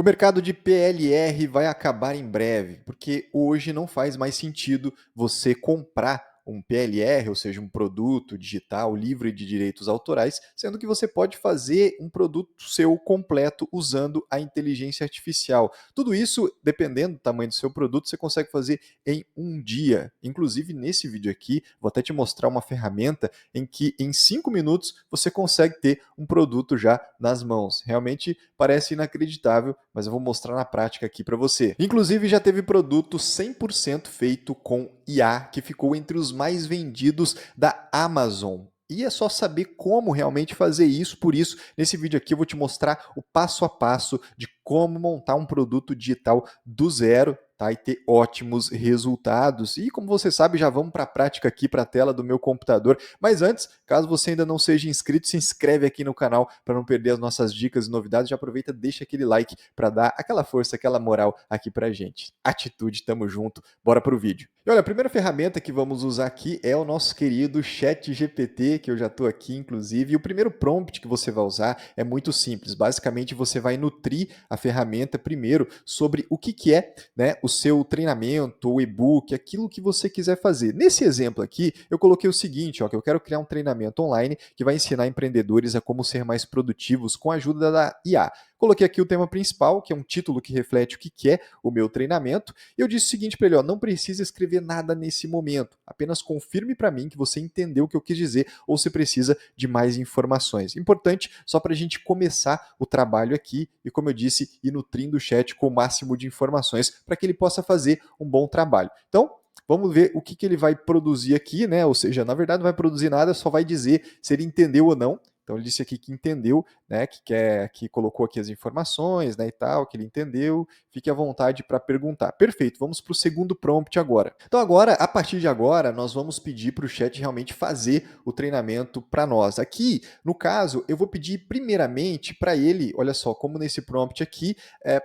mercado de PLR vai acabar em breve, porque hoje não faz mais sentido você comprar um PLR, ou seja, um produto digital livre de direitos autorais, sendo que você pode fazer um produto seu completo usando a inteligência artificial. Tudo isso, dependendo do tamanho do seu produto, você consegue fazer em um dia. Inclusive, nesse vídeo aqui, vou até te mostrar uma ferramenta em que em 5 minutos você consegue ter um produto já nas mãos. Realmente parece inacreditável, mas eu vou mostrar na prática aqui para você. Inclusive, já teve produto 100% feito com IA, que ficou entre os mais vendidos da Amazon. E é só saber como realmente fazer isso. Por isso, nesse vídeo aqui eu vou te mostrar o passo a passo de como montar um produto digital do zero, tá? E ter ótimos resultados. E como você sabe, já vamos para a prática aqui para a tela do meu computador. Mas antes, caso você ainda não seja inscrito, se inscreve aqui no canal para não perder as nossas dicas e novidades. Já aproveita, deixa aquele like para dar aquela força, aquela moral aqui pra gente. Atitude, tamo junto. Bora pro vídeo. E olha, a primeira ferramenta que vamos usar aqui é o nosso querido ChatGPT, que eu já estou aqui, inclusive. E o primeiro prompt que você vai usar é muito simples. Basicamente, você vai nutrir a ferramenta primeiro sobre o que é, né, o seu treinamento, o e-book, aquilo que você quiser fazer. Nesse exemplo aqui, eu coloquei o seguinte, ó, que eu quero criar um treinamento online que vai ensinar empreendedores a como ser mais produtivos com a ajuda da IA. Coloquei aqui o tema principal, que é um título que reflete o que é o meu treinamento, e eu disse o seguinte para ele, ó, não precisa escrever nada nesse momento, apenas confirme para mim que você entendeu o que eu quis dizer ou se precisa de mais informações. Importante só para a gente começar o trabalho aqui e, como eu disse, ir nutrindo o chat com o máximo de informações para que ele possa fazer um bom trabalho. Então, vamos ver o que ele vai produzir aqui, né? Ou seja, na verdade não vai produzir nada, só vai dizer se ele entendeu ou não. Então ele disse aqui que entendeu, né, que colocou aqui as informações, né, e tal, que ele entendeu. Fique à vontade para perguntar. Perfeito, vamos para o segundo prompt agora. Então agora, a partir de agora, nós vamos pedir para o chat realmente fazer o treinamento para nós. Aqui, no caso, eu vou pedir primeiramente para ele, olha só, como nesse prompt aqui,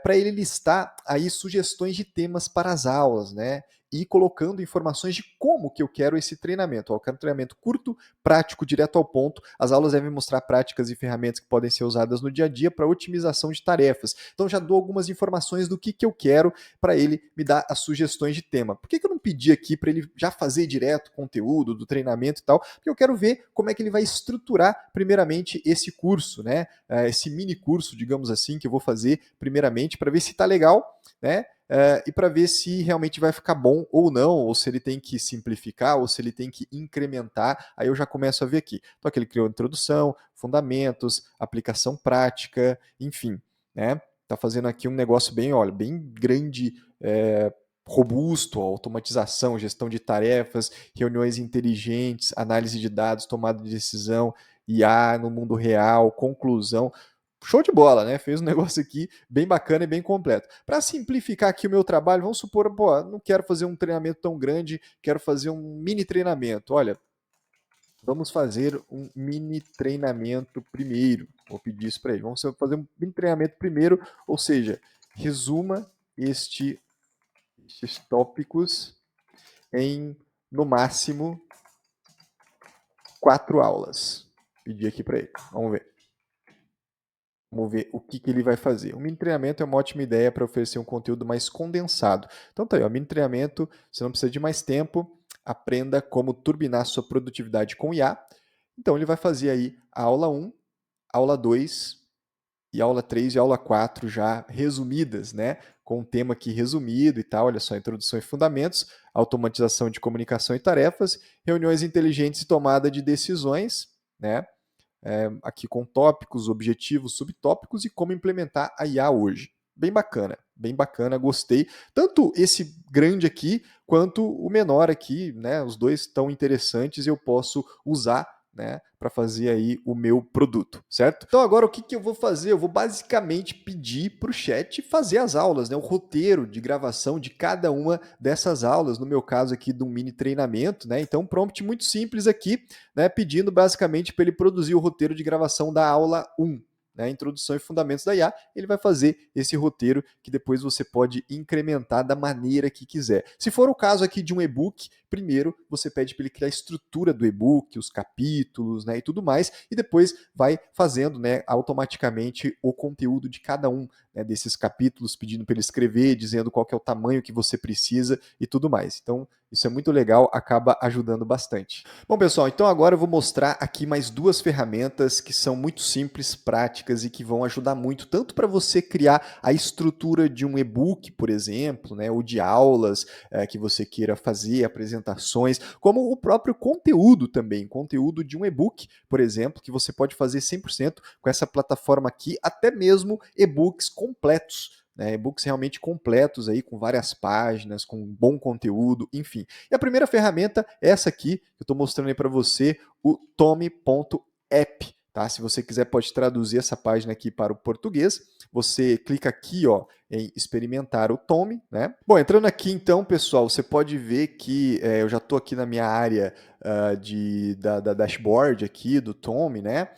para ele listar aí sugestões de temas para as aulas, né? E colocando informações de como que eu quero esse treinamento. Eu quero um treinamento curto, prático, direto ao ponto. As aulas devem mostrar práticas e ferramentas que podem ser usadas no dia a dia para otimização de tarefas. Então já dou algumas informações do que eu quero para ele me dar as sugestões de tema. Por que eu não pedi aqui para ele já fazer direto o conteúdo do treinamento e tal? Porque eu quero ver como é que ele vai estruturar primeiramente esse curso, né? Esse mini curso, digamos assim, que eu vou fazer primeiramente para ver se está legal, né? E para ver se realmente vai ficar bom ou não, ou se ele tem que simplificar, ou se ele tem que incrementar, aí eu já começo a ver aqui. Então aqui ele criou introdução, fundamentos, aplicação prática, enfim, né? Tá fazendo aqui um negócio bem, olha, bem grande, robusto, automatização, gestão de tarefas, reuniões inteligentes, análise de dados, tomada de decisão, IA no mundo real, conclusão. Show de bola, né? Fez um negócio aqui bem bacana e bem completo. Para simplificar aqui o meu trabalho, vamos supor, pô, não quero fazer um treinamento tão grande, quero fazer um mini treinamento. Olha, vamos fazer um mini treinamento primeiro. Vou pedir isso para ele. Vamos fazer um mini treinamento primeiro, ou seja, resuma estes tópicos em, no máximo, 4 aulas. Pedi aqui para ele. Vamos ver. Vamos ver o que ele vai fazer. O mini treinamento é uma ótima ideia para oferecer um conteúdo mais condensado. Então tá aí, o mini treinamento, você não precisa de mais tempo, aprenda como turbinar sua produtividade com IA. Então ele vai fazer aí a aula 1, aula 2 e aula 3 e aula 4 já resumidas, né? Com um tema aqui resumido e tal, olha só, introdução e fundamentos, automatização de comunicação e tarefas, reuniões inteligentes e tomada de decisões, né? Aqui com tópicos, objetivos, subtópicos e como implementar a IA hoje. Bem bacana, gostei. Tanto esse grande aqui quanto o menor aqui, né? Os dois estão interessantes e eu posso usar, né, para fazer aí o meu produto, certo? Então agora o que eu vou fazer? Eu vou basicamente pedir para o chat fazer as aulas, né, o roteiro de gravação de cada uma dessas aulas, no meu caso aqui de um mini treinamento, né? Então um prompt muito simples aqui, né, pedindo basicamente para ele produzir o roteiro de gravação da aula 1. Né, introdução e fundamentos da IA, ele vai fazer esse roteiro que depois você pode incrementar da maneira que quiser. Se for o caso aqui de um e-book, primeiro você pede para ele criar a estrutura do e-book, os capítulos, né, e tudo mais, e depois vai fazendo, né, automaticamente o conteúdo de cada um né, desses capítulos, pedindo para ele escrever, dizendo qual que é o tamanho que você precisa e tudo mais. Então, isso é muito legal, acaba ajudando bastante. Bom, pessoal, então agora eu vou mostrar aqui mais duas ferramentas que são muito simples, práticas e que vão ajudar muito, tanto para você criar a estrutura de um e-book, por exemplo, né, ou de aulas que você queira fazer, apresentações, como o próprio conteúdo também, conteúdo de um e-book, por exemplo, que você pode fazer 100% com essa plataforma aqui, até mesmo e-books completos, né, e-books realmente completos aí, com várias páginas, com bom conteúdo, enfim. E a primeira ferramenta é essa aqui, que eu estou mostrando aí para você, o Tome.app. Tá? Se você quiser, pode traduzir essa página aqui para o português. Você clica aqui, ó, em experimentar o Tome, né? Bom, entrando aqui então, pessoal, você pode ver que eu já estou aqui na minha área da dashboard aqui do Tome, né?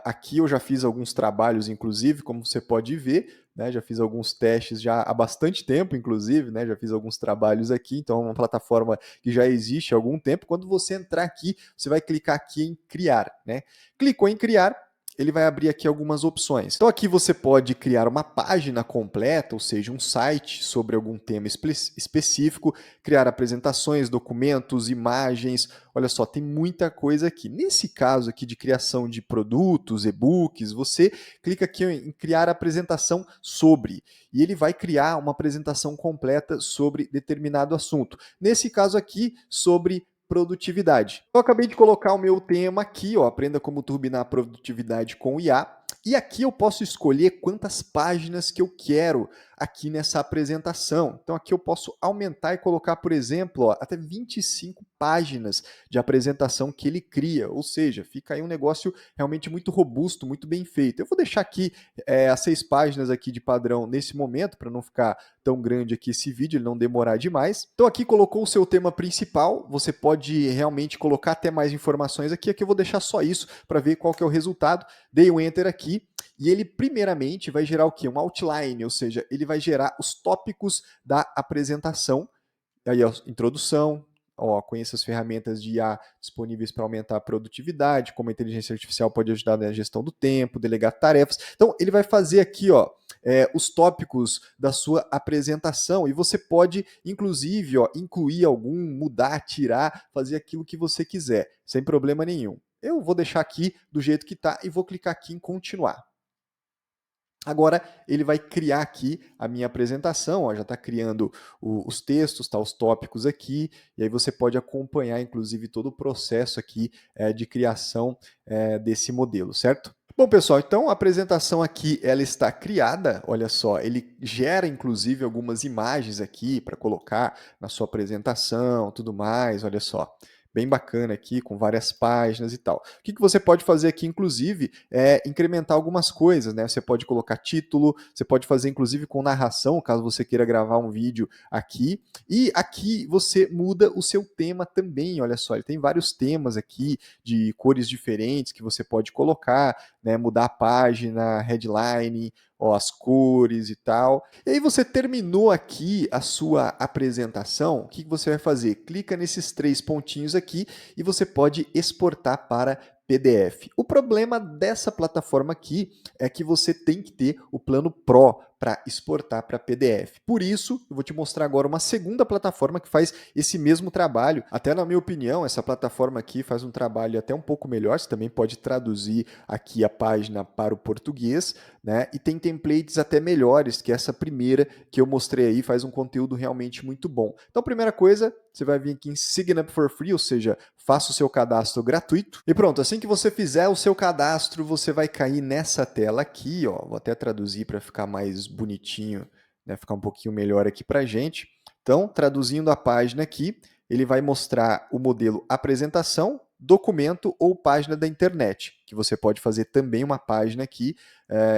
Aqui eu já fiz alguns trabalhos, inclusive, como você pode ver, né, já fiz alguns testes já há bastante tempo, inclusive, né, já fiz alguns trabalhos aqui, então é uma plataforma que já existe há algum tempo. Quando você entrar aqui, você vai clicar aqui em criar, né? Clicou em criar, ele vai abrir aqui algumas opções. Então aqui você pode criar uma página completa, ou seja, um site sobre algum tema específico, criar apresentações, documentos, imagens. Olha só, tem muita coisa aqui. Nesse caso aqui de criação de produtos, e-books, você clica aqui em criar apresentação sobre, e ele vai criar uma apresentação completa sobre determinado assunto. Nesse caso aqui, sobre produtividade. Eu acabei de colocar o meu tema aqui, ó, aprenda como turbinar a produtividade com o IA. E aqui eu posso escolher quantas páginas que eu quero aqui nessa apresentação. Então aqui eu posso aumentar e colocar, por exemplo, ó, até 25 páginas de apresentação que ele cria. Ou seja, fica aí um negócio realmente muito robusto, muito bem feito. Eu vou deixar aqui as 6 páginas aqui de padrão nesse momento, para não ficar tão grande aqui esse vídeo, ele não demorar demais. Então aqui colocou o seu tema principal, você pode realmente colocar até mais informações aqui. Aqui eu vou deixar só isso para ver qual que é o resultado. Dei um Enter aqui e ele primeiramente vai gerar o quê? Um outline, ou seja, ele vai gerar os tópicos da apresentação. Aí, ó, introdução, ó, conheça as ferramentas de IA disponíveis para aumentar a produtividade, como a inteligência artificial pode ajudar na gestão do tempo, delegar tarefas. Então, ele vai fazer aqui, ó, os tópicos da sua apresentação, e você pode, inclusive, ó, incluir algum, mudar, tirar, fazer aquilo que você quiser, sem problema nenhum. Eu vou deixar aqui do jeito que está e vou clicar aqui em continuar. Agora ele vai criar aqui a minha apresentação, ó, já está criando os textos, tá, os tópicos aqui, e aí você pode acompanhar, inclusive, todo o processo aqui de criação desse modelo, certo? Bom, pessoal, então a apresentação aqui ela está criada, olha só, ele gera, inclusive, algumas imagens aqui para colocar na sua apresentação, tudo mais, olha só. Bem bacana aqui, com várias páginas e tal. O que você pode fazer aqui, inclusive, é incrementar algumas coisas, né? Você pode colocar título, você pode fazer, inclusive, com narração, caso você queira gravar um vídeo aqui. E aqui você muda o seu tema também, olha só, ele tem vários temas aqui, de cores diferentes, que você pode colocar, né? Mudar a página, headline, ó, as cores e tal. E aí você terminou aqui a sua apresentação, o que você vai fazer? Clica nesses 3 pontinhos aqui e você pode exportar para PDF. O problema dessa plataforma aqui é que você tem que ter o plano Pro para exportar para PDF. Por isso, eu vou te mostrar agora uma segunda plataforma que faz esse mesmo trabalho. Até na minha opinião, essa plataforma aqui faz um trabalho até um pouco melhor. Você também pode traduzir aqui a página para o português, né? E tem templates até melhores que essa primeira que eu mostrei aí, faz um conteúdo realmente muito bom. Então, primeira coisa, você vai vir aqui em Sign Up for Free, ou seja, faça o seu cadastro gratuito. E pronto, assim que você fizer o seu cadastro, você vai cair nessa tela aqui, ó. Vou até traduzir para ficar mais bonitinho, né? Ficar um pouquinho melhor aqui para a gente. Então, traduzindo a página aqui, ele vai mostrar o modelo apresentação, documento ou página da internet, que você pode fazer também uma página aqui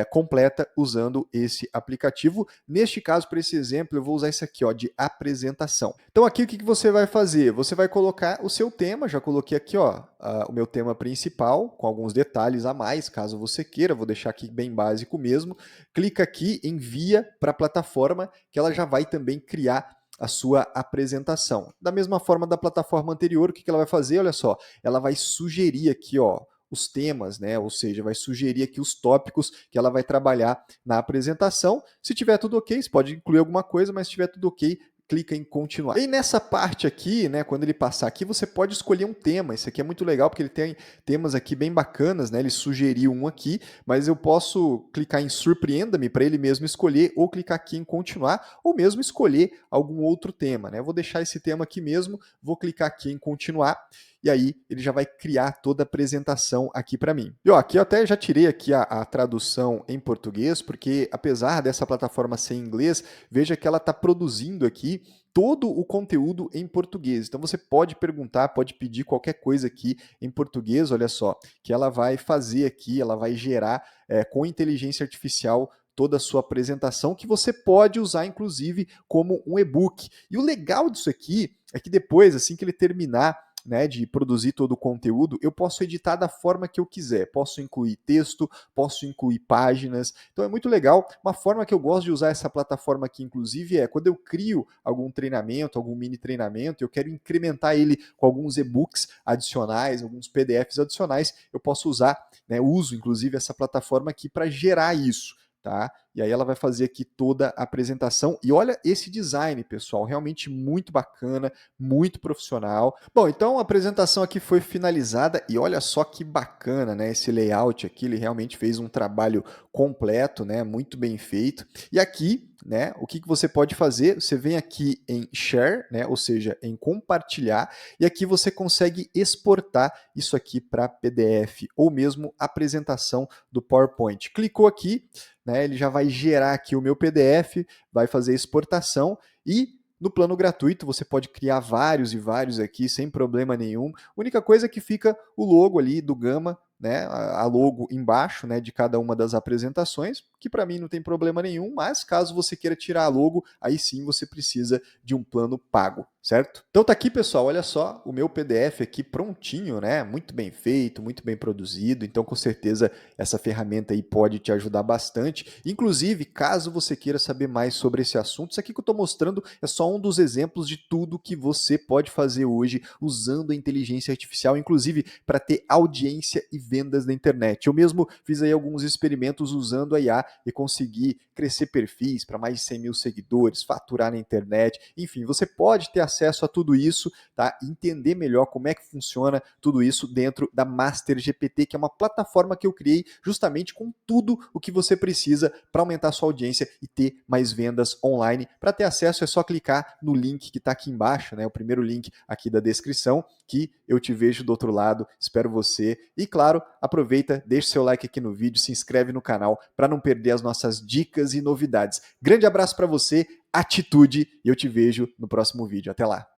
completa usando esse aplicativo. Neste caso, para esse exemplo, eu vou usar esse aqui, ó, de apresentação. Então aqui o que você vai fazer? Você vai colocar o seu tema, já coloquei aqui, ó, o meu tema principal, com alguns detalhes a mais, caso você queira, vou deixar aqui bem básico mesmo. Clica aqui, envia para a plataforma, que ela já vai também criar a sua apresentação. Da mesma forma da plataforma anterior, o que ela vai fazer? Olha só, ela vai sugerir aqui, ó, os temas, né? Ou seja, vai sugerir aqui os tópicos que ela vai trabalhar na apresentação. Se tiver tudo ok, você pode incluir alguma coisa, mas se tiver tudo ok, clica em continuar. E nessa parte aqui, né, quando ele passar aqui, você pode escolher um tema. Isso aqui é muito legal porque ele tem temas aqui bem bacanas, né? Ele sugeriu um aqui, mas eu posso clicar em surpreenda-me para ele mesmo escolher, ou clicar aqui em continuar, ou mesmo escolher algum outro tema, né? Eu vou deixar esse tema aqui mesmo, vou clicar aqui em continuar, e aí ele já vai criar toda a apresentação aqui para mim. E ó, aqui eu até já tirei aqui a tradução em português, porque apesar dessa plataforma ser em inglês, veja que ela está produzindo aqui todo o conteúdo em português. Então você pode perguntar, pode pedir qualquer coisa aqui em português, olha só, que ela vai fazer aqui, ela vai gerar com inteligência artificial toda a sua apresentação, que você pode usar, inclusive, como um e-book. E o legal disso aqui é que depois, assim que ele terminar, né, de produzir todo o conteúdo, eu posso editar da forma que eu quiser. Posso incluir texto, posso incluir páginas. Então é muito legal. Uma forma que eu gosto de usar essa plataforma aqui, inclusive, é quando eu crio algum treinamento, algum mini treinamento, eu quero incrementar ele com alguns e-books adicionais, alguns PDFs adicionais, eu posso usar, né, uso inclusive essa plataforma aqui para gerar isso. Tá? E aí ela vai fazer aqui toda a apresentação. E olha esse design, pessoal, realmente muito bacana, muito profissional. Bom, então a apresentação aqui foi finalizada e olha só que bacana, né? Esse layout aqui, ele realmente fez um trabalho completo, né? Muito bem feito. E aqui, né? O que você pode fazer? Você vem aqui em Share, né? Ou seja, em compartilhar, e aqui você consegue exportar isso aqui para PDF ou mesmo apresentação do PowerPoint. Clicou aqui, né, ele já vai gerar aqui o meu PDF, vai fazer a exportação e no plano gratuito você pode criar vários e vários aqui sem problema nenhum. A única coisa é que fica o logo ali do Gama, né, a logo embaixo, né, de cada uma das apresentações, que para mim não tem problema nenhum, mas caso você queira tirar a logo, aí sim você precisa de um plano pago, certo? Então tá aqui, pessoal, olha só o meu PDF aqui prontinho, né, muito bem feito, muito bem produzido, então com certeza essa ferramenta aí pode te ajudar bastante. Inclusive, caso você queira saber mais sobre esse assunto, isso aqui que eu estou mostrando é só um dos exemplos de tudo que você pode fazer hoje usando a inteligência artificial, inclusive para ter audiência e vendas na internet. Eu mesmo fiz aí alguns experimentos usando a IA e consegui crescer perfis para mais de 100 mil seguidores, faturar na internet, enfim, você pode ter acesso a tudo isso, tá? Entender melhor como é que funciona tudo isso dentro da Master GPT, que é uma plataforma que eu criei justamente com tudo o que você precisa para aumentar a sua audiência e ter mais vendas online. Para ter acesso é só clicar no link que está aqui embaixo, né? O primeiro link aqui da descrição, que eu te vejo do outro lado, espero você. E claro, aproveita, deixa seu like aqui no vídeo, se inscreve no canal para não perder as nossas dicas e novidades. Grande abraço para você, atitude, e eu te vejo no próximo vídeo. Até lá!